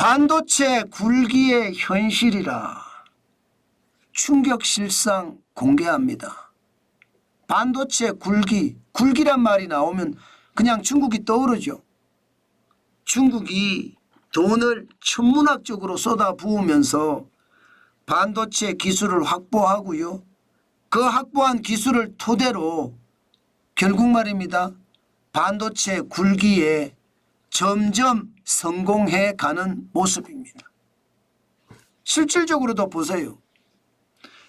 반도체 굴기의 현실이라 충격실상 공개합니다. 반도체 굴기란 말이 나오면 그냥 중국이 떠오르죠. 중국이 돈을 천문학적으로 쏟아부으면서 반도체 기술을 확보하고요. 그 확보한 기술을 토대로 결국 말입니다. 반도체 굴기에 점점 성공해 가는 모습입니다. 실질적으로도 보세요.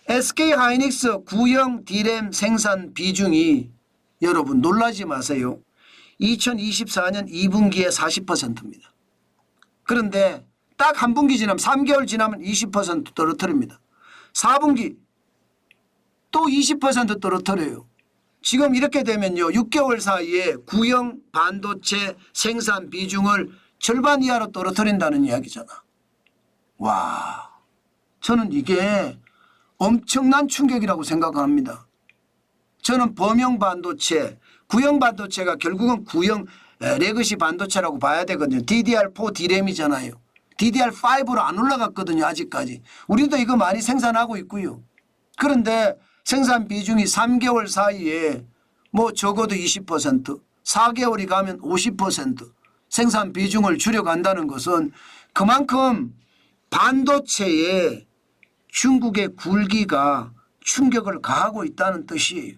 SK하이닉스 구형 D램 생산 비중이 여러분 놀라지 마세요. 2024년 2분기에 40%입니다. 그런데 딱 한 분기 지나면 3개월 지나면 20% 떨어뜨립니다. 4분기 또 20% 떨어뜨려요. 지금 이렇게 되면요. 6개월 사이에 구형 반도체 생산 비중을 절반 이하로 떨어뜨린다는 이야기잖아. 와, 저는 이게 엄청난 충격이라고 생각합니다. 저는 범용 반도체, 구형 반도체가 결국은 구형 레거시 반도체라고 봐야 되거든요. DDR4 D램이잖아요. DDR5로 안 올라갔거든요. 아직까지. 우리도 이거 많이 생산하고 있고요. 그런데 생산 비중이 3개월 사이에 뭐 적어도 20%, 4개월이 가면 50% 생산 비중을 줄여간다는 것은 그만큼 반도체에 중국의 굴기가 충격을 가하고 있다는 뜻이에요.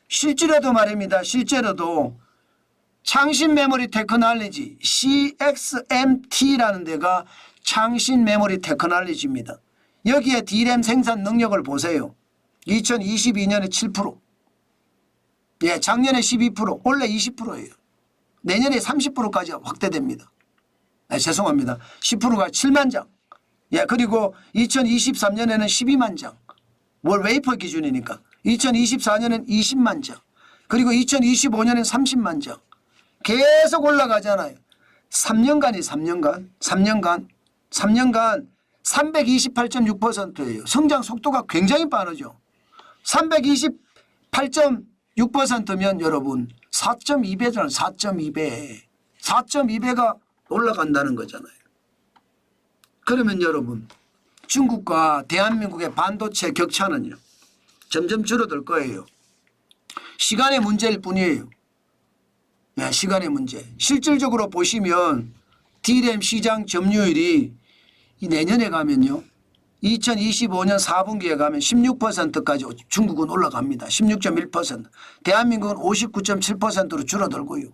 실제로도 말입니다. 실제로도 창신 메모리 테크놀로지 CXMT라는 데가 창신 메모리 테크놀로지입니다. 여기에 D램 생산 능력을 보세요. 2022년에 7%, 예, 작년에 12%, 올해 20%예요. 내년에 30%까지 확대됩니다. 죄송합니다. 10%가 7만 장. 예, 그리고 2023년에는 12만 장. 월 웨이퍼 기준이니까. 2024년엔 20만 장. 그리고 2025년엔 30만 장. 계속 올라가잖아요. 3년간 328.6%예요. 성장 속도가 굉장히 빠르죠. 328.6%면 여러분 4.2배잖아요. 4.2배. 4.2배가 올라간다는 거잖아요. 그러면 여러분 중국과 대한민국의 반도체 격차는요. 점점 줄어들 거예요. 시간의 문제일 뿐이에요. 네, 시간의 문제. 실질적으로 보시면 D램 시장 점유율이 내년에 가면요. 2025년 4분기에 가면 16%까지 중국은 올라갑니다. 16.1%. 대한민국은 59.7%로 줄어들고요.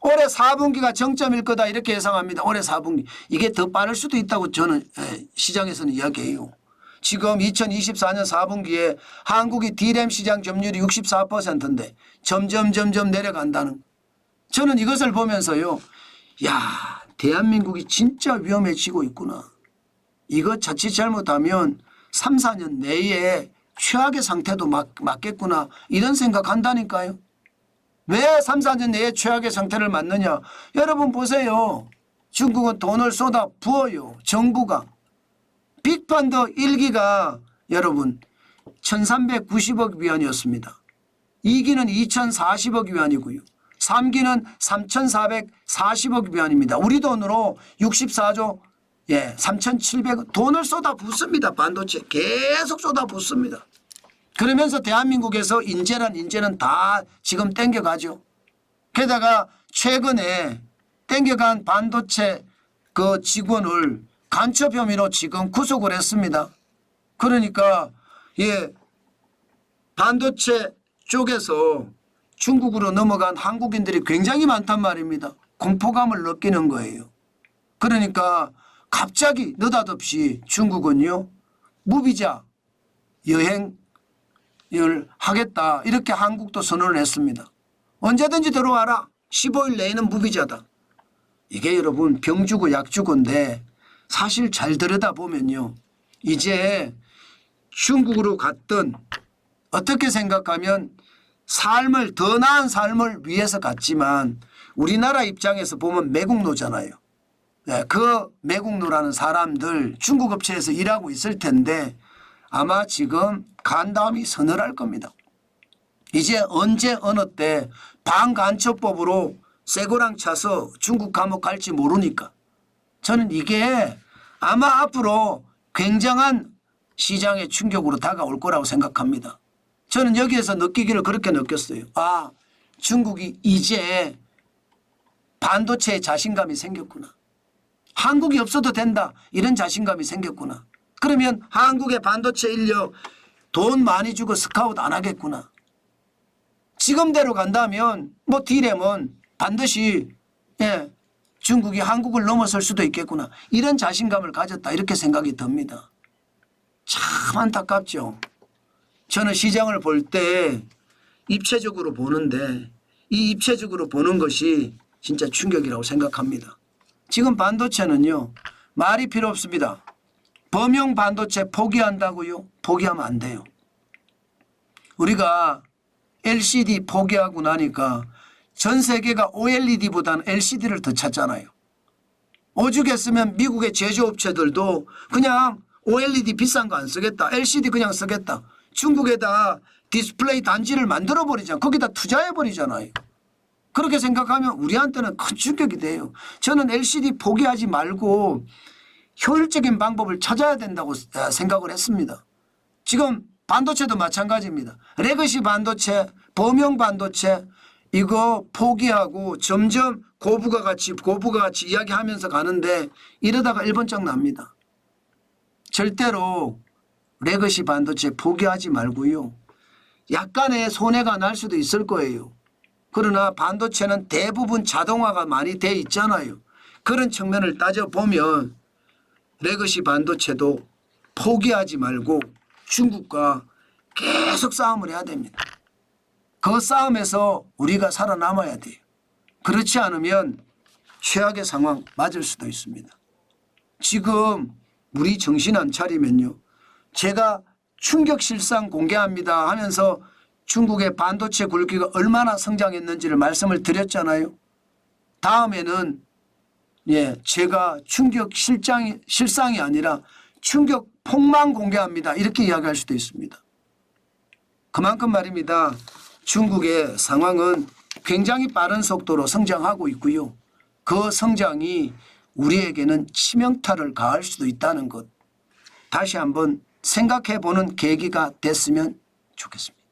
올해 4분기가 정점일 거다 이렇게 예상합니다. 올해 4분기. 이게 더 빠를 수도 있다고 저는 시장에서는 이야기해요. 지금 2024년 4분기에 한국이 D램 시장 점유율이 64%인데 점점 내려간다는. 저는 이것을 보면서요. 야, 대한민국이 진짜 위험해지고 있구나. 이거 자칫 잘못하면 3, 4년 내에 최악의 상태도 맞겠구나. 이런 생각한다니까요. 왜 3, 4년 내에 최악의 상태를 맞느냐. 여러분 보세요. 중국은 돈을 쏟아 부어요. 정부가. 빅펀드 1기가 여러분 1390억 위안이었습니다. 2기는 2040억 위안이고요. 3기는 3440억 위안입니다. 우리 돈으로 64조 3700억 돈을 쏟아 붓습니다. 반도체 계속 쏟아 붓습니다. 그러면서 대한민국에서 인재는 다 지금 땡겨가죠. 게다가 최근에 땡겨간 반도체 그 직원을 간첩 혐의로 지금 구속을 했습니다. 그러니까 반도체 쪽에서 중국으로 넘어간 한국인들이 굉장히 많단 말입니다. 공포감을 느끼는 거예요. 그러니까 갑자기 느닷없이 중국은요. 무비자 여행을 하겠다 이렇게 한국도 선언을 했습니다. 언제든지 들어와라. 15일 내에는 무비자다. 이게 여러분 병 주고 약 주고인데 사실 잘 들여다보면요. 이제 중국으로 갔던 어떻게 생각하면 삶을 더 나은 삶을 위해서 갔지만 우리나라 입장에서 보면 매국노잖아요. 그 매국노라는 사람들 중국 업체에서 일하고 있을 텐데 아마 지금 간 다음이 서늘할 겁니다. 이제 언제 어느 때 반간첩법으로 쇠고랑 차서 중국 감옥 갈지 모르니까 저는 이게 아마 앞으로 굉장한 시장의 충격으로 다가올 거라고 생각합니다. 저는 여기에서 느끼기를 그렇게 느꼈어요. 아, 중국이 이제 반도체에 자신감이 생겼구나. 한국이 없어도 된다. 이런 자신감이 생겼구나. 그러면 한국의 반도체 인력 돈 많이 주고 스카우트 안 하겠구나. 지금대로 간다면 뭐 D램은 반드시 중국이 한국을 넘어설 수도 있겠구나. 이런 자신감을 가졌다. 이렇게 생각이 듭니다. 참 안타깝죠. 저는 시장을 볼 때 입체적으로 보는데 이 입체적으로 보는 것이 진짜 충격이라고 생각합니다. 지금 반도체는요. 말이 필요 없습니다. 범용 반도체 포기한다고요? 포기하면 안 돼요. 우리가 LCD 포기하고 나니까 전 세계가 OLED보다는 LCD를 더 찾잖아요. 오죽했으면 미국의 제조업체들도 그냥 OLED 비싼 거 안 쓰겠다. LCD 그냥 쓰겠다. 중국에다 디스플레이 단지를 만들어버리잖아요. 거기다 투자해버리잖아요. 그렇게 생각하면 우리한테는 큰 충격이 돼요. 저는 LCD 포기하지 말고 효율적인 방법을 찾아야 된다고 생각을 했습니다. 지금 반도체도 마찬가지입니다. 레거시 반도체, 범용 반도체 이거 포기하고 점점 고부가 같이 이야기하면서 가는데 이러다가 일본장 납니다. 절대로 레거시 반도체 포기하지 말고요. 약간의 손해가 날 수도 있을 거예요. 그러나 반도체는 대부분 자동화가 많이 돼 있잖아요. 그런 측면을 따져보면 레거시 반도체도 포기하지 말고 중국과 계속 싸움을 해야 됩니다. 그 싸움에서 우리가 살아남아야 돼요. 그렇지 않으면 최악의 상황 맞을 수도 있습니다. 지금 우리 정신 안 차리면요. 제가 충격 실상 공개합니다 하면서 중국의 반도체 굵기가 얼마나 성장했는지를 말씀을 드렸잖아요. 다음에는 제가 충격 실상이 아니라 충격 폭망 공개합니다. 이렇게 이야기할 수도 있습니다. 그만큼 말입니다. 중국의 상황은 굉장히 빠른 속도로 성장하고 있고요. 그 성장이 우리에게는 치명타를 가할 수도 있다는 것. 다시 한번 생각해 보는 계기가 됐으면 좋겠습니다.